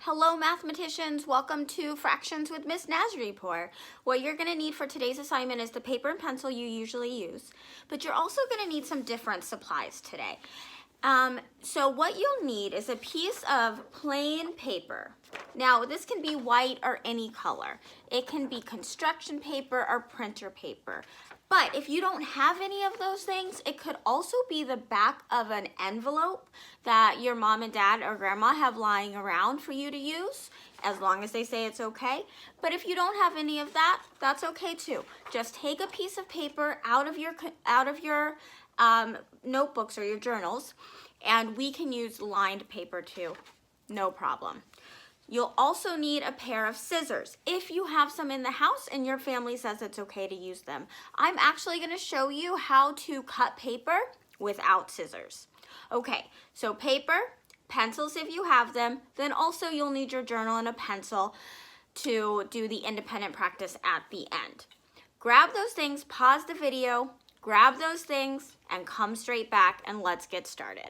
Hello mathematicians, welcome to Fractions with Miss Nazaripour. What you're going to need for today's assignment is the paper and pencil you usually use, but you're also going to need some different supplies today. So what you'll need is a piece of plain paper. Now this can be white or any color. It can be construction paper or printer paper. But if you don't have any of those things, it could also be the back of an envelope that your mom and dad or grandma have lying around for you to use, as long as they say it's okay. But if you don't have any of that, that's okay too. Just take a piece of paper out of your notebooks or your journals, and we can use lined paper too, no problem. You'll also need a pair of scissors if you have some in the house and your family says it's okay to use them. I'm actually going to show you how to cut paper without scissors. Okay, so paper, pencils if you have them, then also you'll need your journal and a pencil to do the independent practice at the end. Grab those things, pause the video, grab those things, and come straight back and let's get started.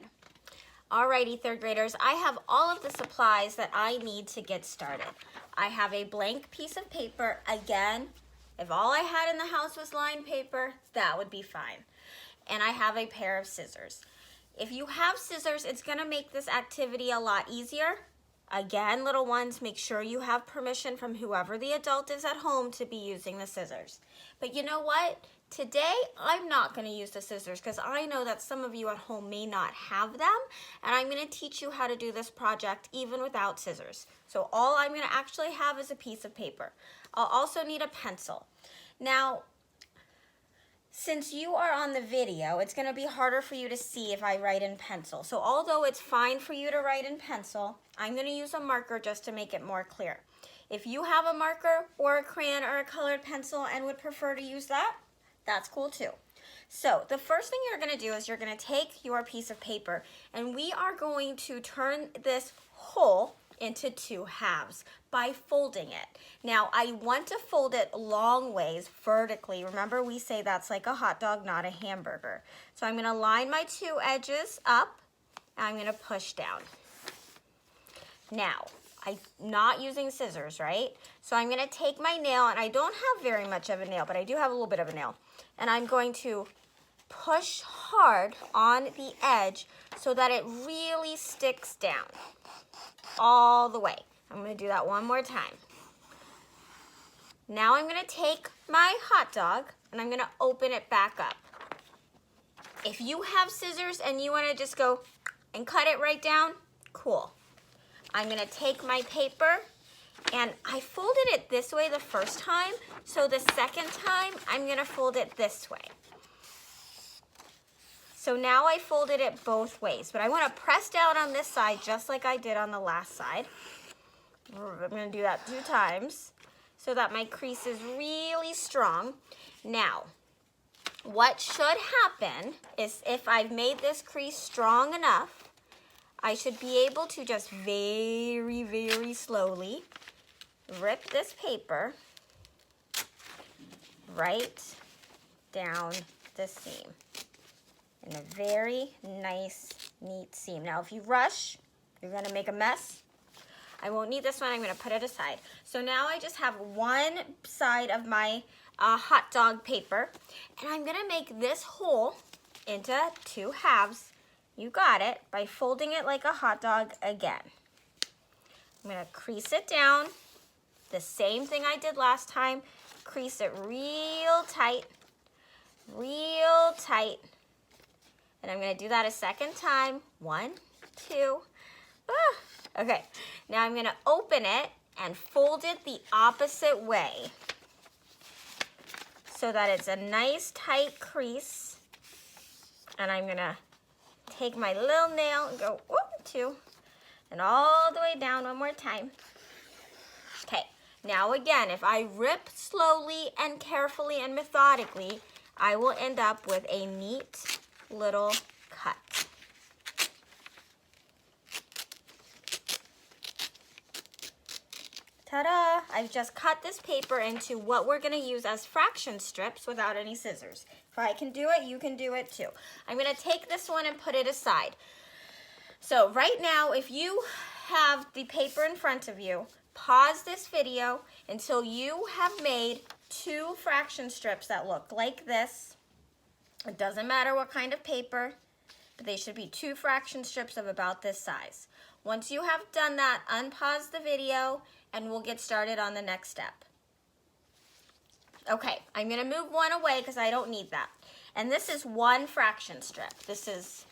Alrighty, third graders, I have all of the supplies that I need to get started. I have a blank piece of paper. Again, if all I had in the house was lined paper, that would be fine. And I have a pair of scissors. If you have scissors, it's gonna make this activity a lot easier. Again, little ones, make sure you have permission from whoever the adult is at home to be using the scissors. But you know what? Today, I'm not going to use the scissors because I know that some of you at home may not have them, and I'm going to teach you how to do this project even without scissors. So all I'm going to actually have is a piece of paper. I'll also need a pencil. Now, since you are on the video, it's going to be harder for you to see if I write in pencil. So although it's fine for you to write in pencil, I'm going to use a marker just to make it more clear. If you have a marker or a crayon or a colored pencil and would prefer to use that, that's cool too. So the first thing you're going to do is you're going to take your piece of paper and we are going to turn this whole into two halves by folding it. Now I want to fold it long ways vertically. Remember, we say that's like a hot dog, not a hamburger. So I'm going to line my two edges up and I'm going to push down. Now, I'm not using scissors, right? So I'm going to take my nail, and I don't have very much of a nail, but I do have a little bit of a nail. And I'm going to push hard on the edge so that it really sticks down all the way. I'm going to do that one more time. Now I'm going to take my hot dog, and I'm going to open it back up. If you have scissors and you want to just go and cut it right down, cool. I'm going to take my paper, and I folded it this way the first time, so the second time I'm going to fold it this way. So now I folded it both ways, but I want to press down on this side just like I did on the last side. I'm going to do that 2 times so that my crease is really strong. Now, what should happen is if I've made this crease strong enough, I should be able to just very, very slowly rip this paper right down the seam in a very nice, neat seam. Now, if you rush, you're going to make a mess. I won't need this one. I'm going to put it aside. So now I just have one side of my hot dog paper, and I'm going to make this hole into 2 halves. You got it, by folding it like a hot dog again. I'm going to crease it down. The same thing I did last time. Crease it real tight. And I'm going to do that a second time. 1, 2. Okay, now I'm going to open it and fold it the opposite way so that it's a nice tight crease. And I'm going to take my little nail and go 1, 2, and all the way down one more time. Okay, now again, if I rip slowly and carefully and methodically, I will end up with a neat little cut. Ta-da! I've just cut this paper into what we're going to use as fraction strips without any scissors. If I can do it, you can do it too. I'm going to take this one and put it aside. So right now, if you have the paper in front of you, pause this video until you have made 2 fraction strips that look like this. It doesn't matter what kind of paper, but they should be 2 fraction strips of about this size. Once you have done that, unpause the video and we'll get started on the next step. Okay, I'm gonna move one away because I don't need that. And this is 1 fraction strip. This is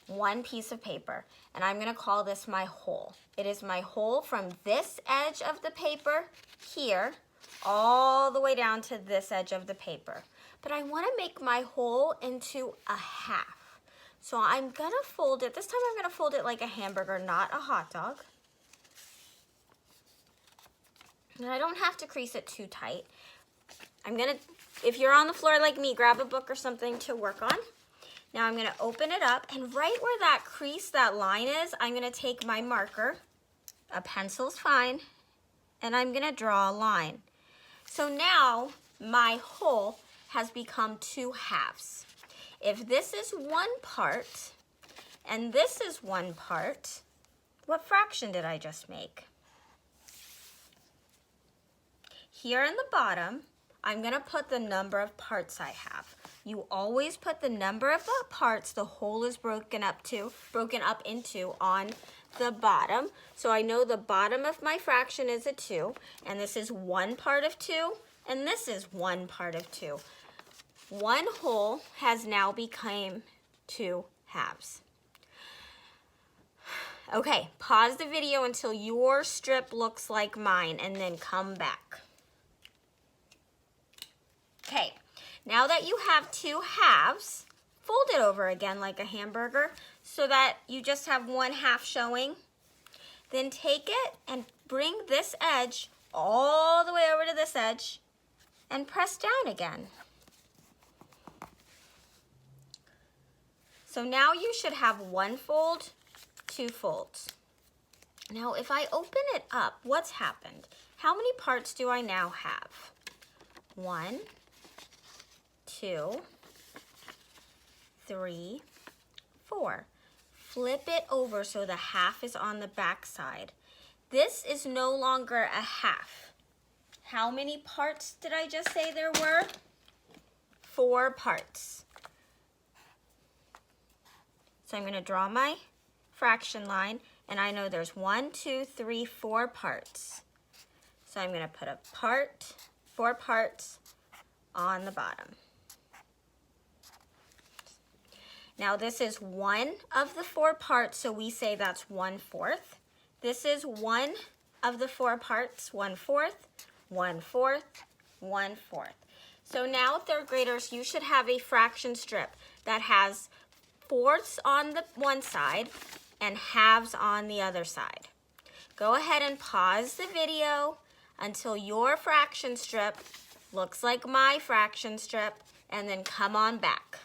1 piece of paper, and I'm gonna call this my hole. It is my hole from this edge of the paper here all the way down to this edge of the paper. But I wanna make my hole into a half. So I'm gonna fold it, this time I'm gonna fold it like a hamburger, not a hot dog. And I don't have to crease it too tight. If you're on the floor like me, grab a book or something to work on. Now I'm gonna open it up, and right where that crease, that line is, I'm gonna take my marker, a pencil's fine, and I'm gonna draw a line. So now my hole has become 2 halves. If this is 1 part, and this is 1 part, what fraction did I just make? Here in the bottom, I'm gonna put the number of parts I have. You always put the number of the parts the whole is broken up into on the bottom. So I know the bottom of my fraction is a 2, and this is 1 part of 2, and this is 1 part of 2. 1 whole has now become 2 halves. Okay, pause the video until your strip looks like mine, and then come back. Okay, now that you have 2 halves, fold it over again like a hamburger so that you just have 1 half showing. Then take it and bring this edge all the way over to this edge and press down again. So now you should have 1 fold, 2 folds. Now if I open it up, what's happened? How many parts do I now have? 1, 2, 3, 4. Flip it over so the half is on the back side. This is no longer a half. How many parts did I just say there were? 4 parts. So I'm going to draw my fraction line, and I know there's 1, 2, 3, 4 parts. So I'm going to put a 4 parts on the bottom. Now this is 1 of the 4 parts, so we say that's 1/4. This is 1 of the 4 parts, 1/4, 1/4, 1/4. So now 3rd graders, you should have a fraction strip that has 4ths on the one side and halves on the other side. Go ahead and pause the video until your fraction strip looks like my fraction strip, and then come on back.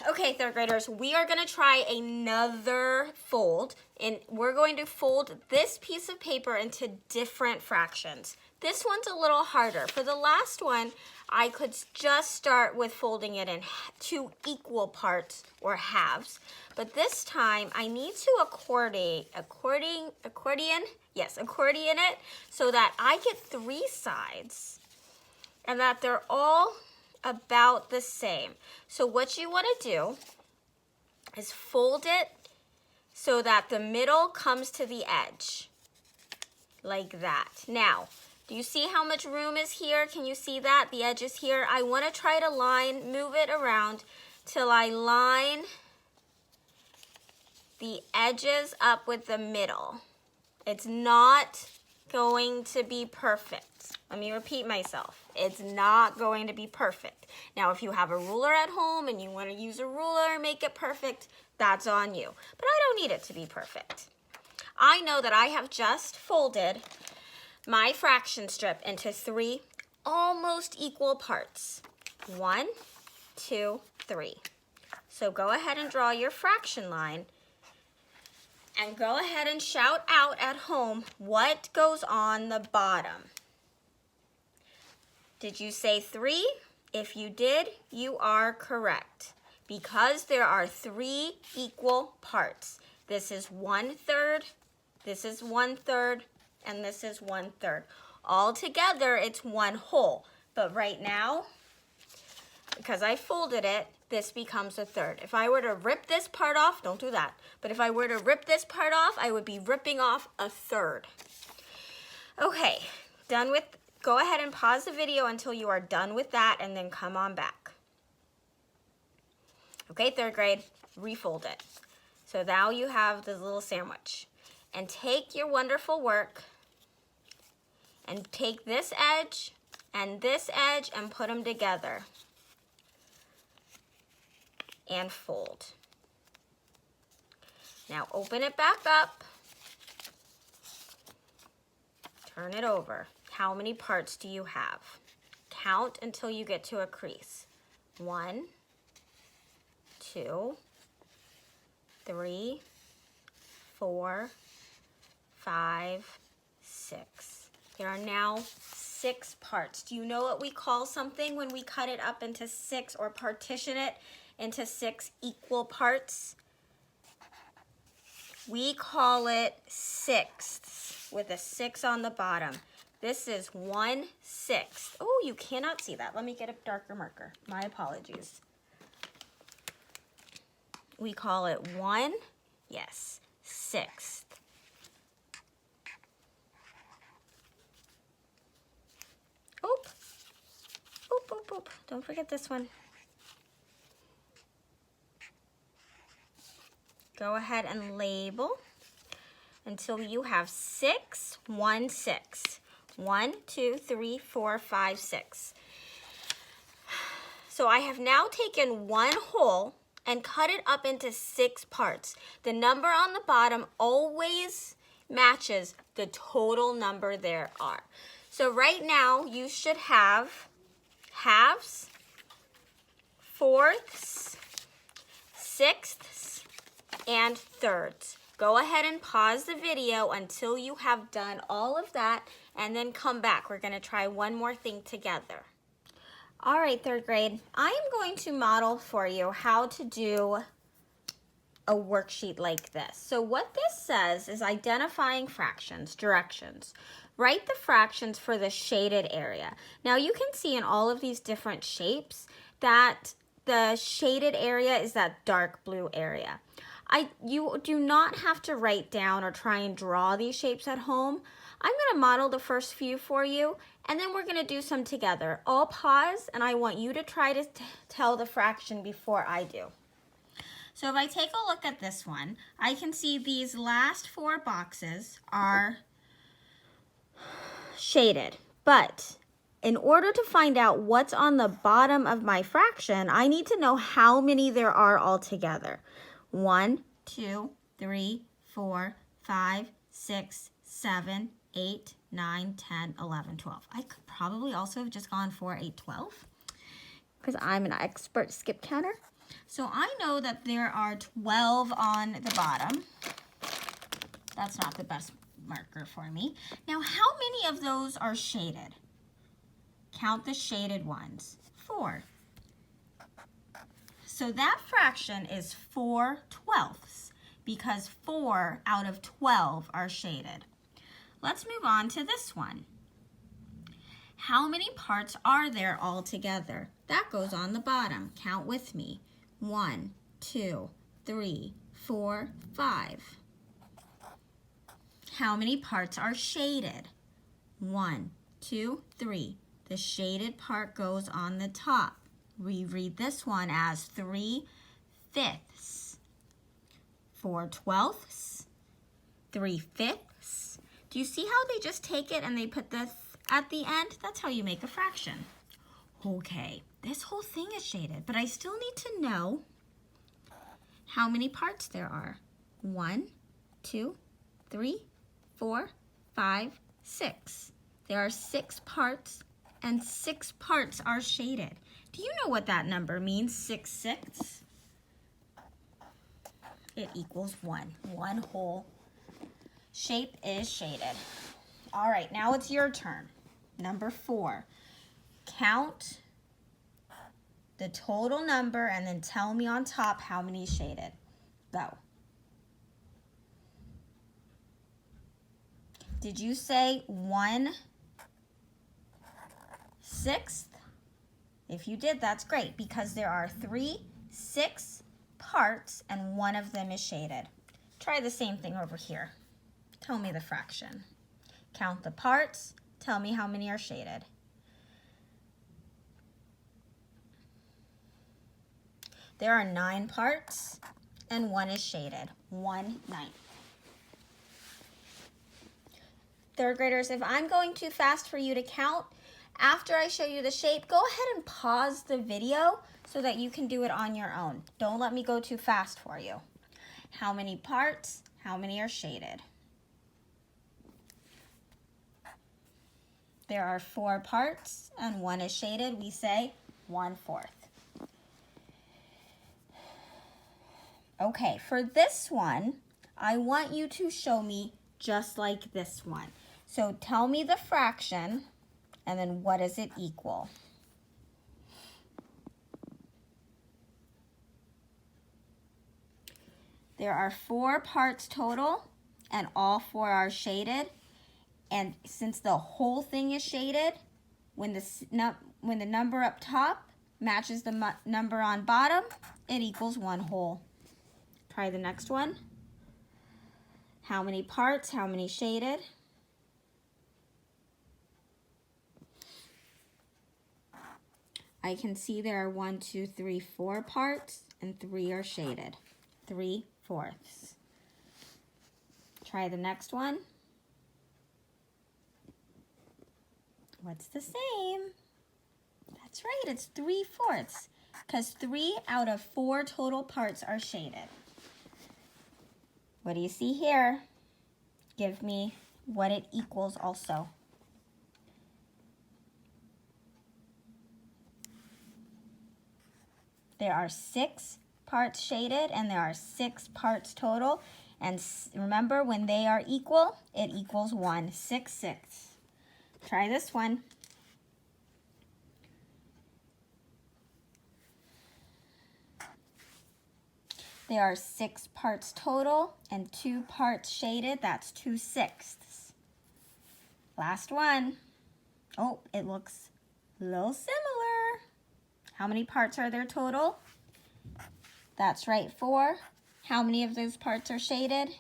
Okay, 3rd graders, we are gonna try another fold, and we're going to fold this piece of paper into different fractions. This one's a little harder. For the last one, I could just start with folding it in 2 equal parts or halves, but this time I need to accordion it so that I get 3 sides and that they're all about the same. So what you want to do is fold it so that the middle comes to the edge, like that. Now, do you see how much room is here? Can you see that? The edge is here. I want to try to move it around till I line the edges up with the middle. It's not going to be perfect. Let me repeat myself. It's not going to be perfect. Now, if you have a ruler at home and you want to use a ruler and make it perfect, that's on you. But I don't need it to be perfect. I know that I have just folded my fraction strip into 3 almost equal parts. 1, 2, 3. So go ahead and draw your fraction line. And go ahead and shout out at home what goes on the bottom. Did you say 3? If you did, you are correct. Because there are 3 equal parts. This is 1/3, this is 1/3, and this is 1/3. All together, it's 1 whole. But right now, because I folded it, this becomes 1/3. If I were to rip this part off, don't do that. But if I were to rip this part off, I would be ripping off 1/3. Okay, done with, go ahead and pause the video until you are done with that and then come on back. Okay, 3rd grade, refold it. So now you have this little sandwich. And take your wonderful work and take this edge and put them together and fold. Now open it back up, turn it over. How many parts do you have? Count until you get to a crease. 1, 2, 3, 4, 5, 6. There are now 6 parts. Do you know what we call something when we cut it up into 6 or partition it into 6 equal parts? We call it sixths with a 6 on the bottom. This is 1/6. Oh, you cannot see that. Let me get a darker marker. My apologies. We call it 1/6. Oop. Oop, oop, oop. Don't forget this one. Go ahead and label until you have 6 1/6. 1, 2, 3, 4, 5, 6. So I have now taken 1 whole and cut it up into 6 parts. The number on the bottom always matches the total number there are. So right now you should have halves, fourths, sixths, and thirds. Go ahead and pause the video until you have done all of that and then come back. We're going to try one more thing together. All right, 3rd grade, I am going to model for you how to do a worksheet like this. So what this says is identifying fractions, directions. Write the fractions for the shaded area. Now you can see in all of these different shapes that the shaded area is that dark blue area. You do not have to write down or try and draw these shapes at home. I'm going to model the first few for you, and then we're going to do some together. I'll pause, and I want you to try to tell the fraction before I do. So if I take a look at this one, I can see these last 4 boxes are shaded. But in order to find out what's on the bottom of my fraction, I need to know how many there are altogether. 1, 2, 3, 4, 5, 6, 7, 8, 9, 10, 11, 12. I could probably also have just gone 4, 8, 12 because I'm an expert skip counter. So I know that there are 12 on the bottom. That's not the best marker for me. Now, how many of those are shaded? Count the shaded ones. 4. So that fraction is 4/12 because 4 out of 12 are shaded. Let's move on to this one. How many parts are there all together? That goes on the bottom. Count with me. 1, 2, 3, 4, 5. How many parts are shaded? 1, 2, 3. The shaded part goes on the top. We read this one as 3/5, 4/12, 3/5. Do you see how they just take it and they put this at the end? That's how you make a fraction. Okay, this whole thing is shaded, but I still need to know how many parts there are. 1, 2, 3, 4, 5, 6. There are 6 parts, and 6 parts are shaded. Do you know what that number means, 6/6? It equals 1. 1 whole shape is shaded. All right, now it's your turn. Number 4. Count the total number and then tell me on top how many is shaded. Go. Did you say 1/6? If you did, that's great because there are 3/6 parts and one of them is shaded. Try the same thing over here. Tell me the fraction. Count the parts. Tell me how many are shaded. There are 9 parts and one is shaded. 1/9. Third graders, if I'm going too fast for you to count, after I show you the shape, go ahead and pause the video so that you can do it on your own. Don't let me go too fast for you. How many parts? How many are shaded? There are 4 parts and one is shaded. We say 1/4. Okay, for this one, I want you to show me just like this one. So tell me the fraction, and then what does it equal? There are 4 parts total, and all 4 are shaded. And since the whole thing is shaded, when the number up top matches the number on bottom, it equals 1 whole. Try the next one. How many parts? How many shaded? I can see there are 1, 2, 3, 4 parts and 3 are shaded. 3/4. Try the next one. What's the same? That's right, it's 3/4 because 3 out of 4 total parts are shaded. What do you see here? Give me what it equals also. There are 6 parts shaded and there are 6 parts total. And remember, when they are equal, it equals 1, 6/6. Try this one. There are 6 parts total and 2 parts shaded. That's 2/6. Last one. Oh, it looks a little similar. How many parts are there total? That's right, 4. How many of those parts are shaded?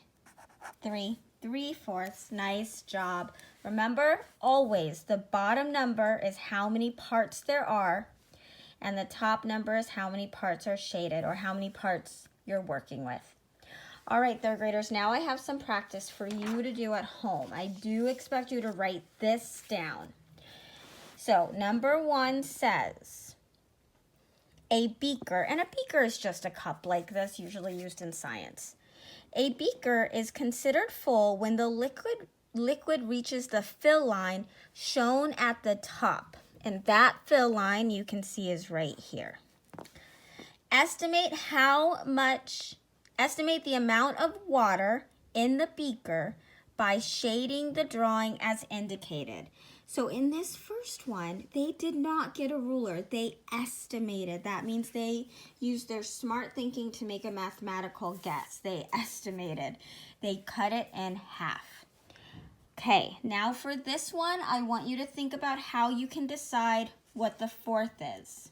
3. 3/4. Nice job. Remember, always, the bottom number is how many parts there are, and the top number is how many parts are shaded, or how many parts you're working with. All right, third graders, now I have some practice for you to do at home. I do expect you to write this down. So, number 1 says, a beaker, and a beaker is just a cup like this, usually used in science. A beaker is considered full when the liquid reaches the fill line shown at the top. And that fill line you can see is right here. Estimate the amount of water in the beaker by shading the drawing as indicated. So in this first one, they did not get a ruler. They estimated. That means they used their smart thinking to make a mathematical guess. They estimated. They cut it in half. Okay, now for this one, I want you to think about how you can decide what the 1/4 is.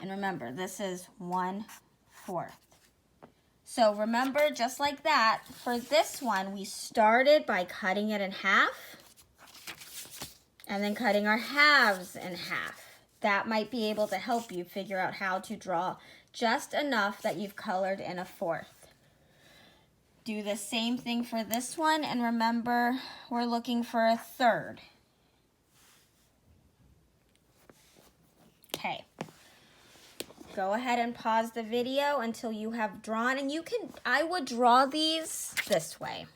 And remember, this is 1/4. So remember, just like that, for this one, we started by cutting it in half and then cutting our halves in half. That might be able to help you figure out how to draw just enough that you've colored in a 1/4. Do the same thing for this one, and remember, we're looking for a 1/3. Okay. Go ahead and pause the video until you have drawn, and I would draw these this way.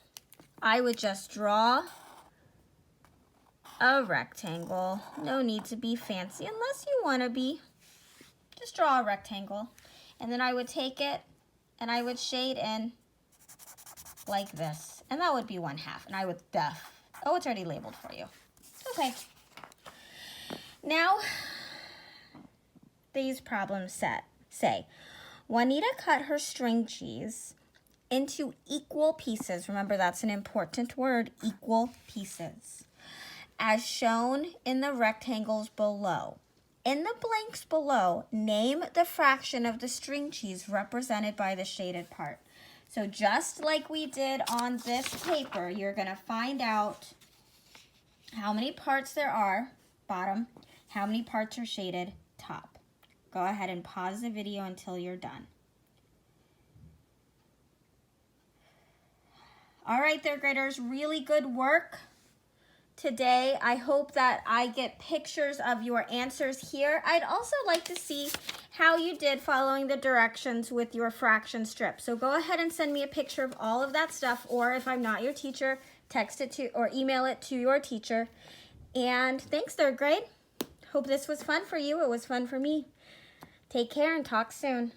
I would just draw a rectangle. No need to be fancy unless you want to be. Just draw a rectangle. And then I would take it and I would shade in like this. And that would be 1/2. And I would oh, it's already labeled for you. Okay. Now, these problems say, Juanita cut her string cheese into equal pieces. Remember, that's an important word, equal pieces, as shown in the rectangles below. In the blanks below, name the fraction of the string cheese represented by the shaded part. So just like we did on this paper, you're going to find out how many parts there are, bottom, how many parts are shaded, top. Go ahead and pause the video until you're done. All right there, graders, really good work today. I hope that I get pictures of your answers here. I'd also like to see how you did following the directions with your fraction strip. So go ahead and send me a picture of all of that stuff, or if I'm not your teacher, text it to or email it to your teacher. And thanks, third grade. Hope this was fun for you. It was fun for me. Take care and talk soon.